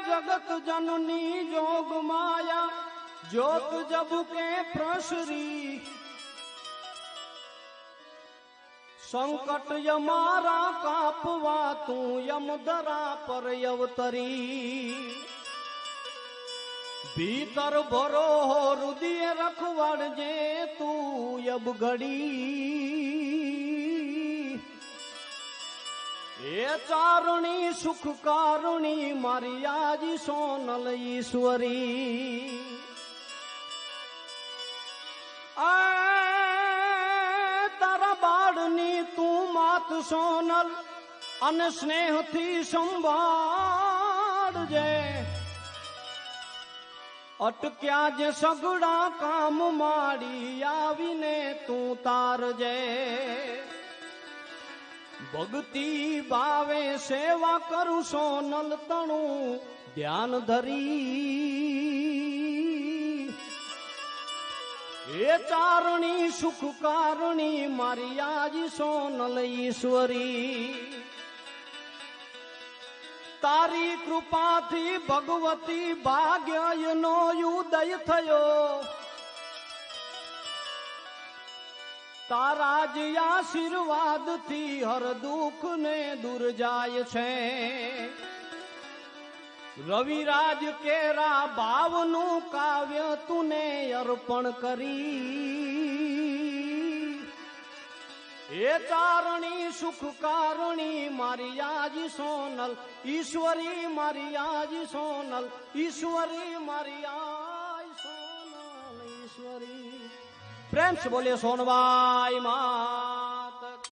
जगत जननी जोग माया ज्योत जब के प्रसरी संकट यमारा कापवा तू यमदरा पर अवतरी भीतर भरो हो हृदय रखवड़ जे तू अब घड़ी ए चारुणी सुख कारुणी मारी आजी सोनल ईश्वरी तारा बाळनी तू मात सोनल अन स्नेह थी संभाळजे अटक्या जे सगड़ा काम माड़ी आवीने तू तारजे भक्ति भावे सेवा करू सोनल तणु ध्यान धरी ए चारणी सुख कारुणी मारी आजी सोनल ईश्वरी तारी कृपा थी भगवती भाग्य नो उदय थयो तारा जी आशीर्वाद थी हर दुख ने दूर जाय छे रविराज केरा भावनु काव्य तूने अर्पण करी ए चारणी सुख कारुणी मारी आजी सोनल ईश्वरी मारी आजी सोनल ईश्वरी मारी आई सोनल ईश्वरी प्रेम से बोले सोनबाई माँ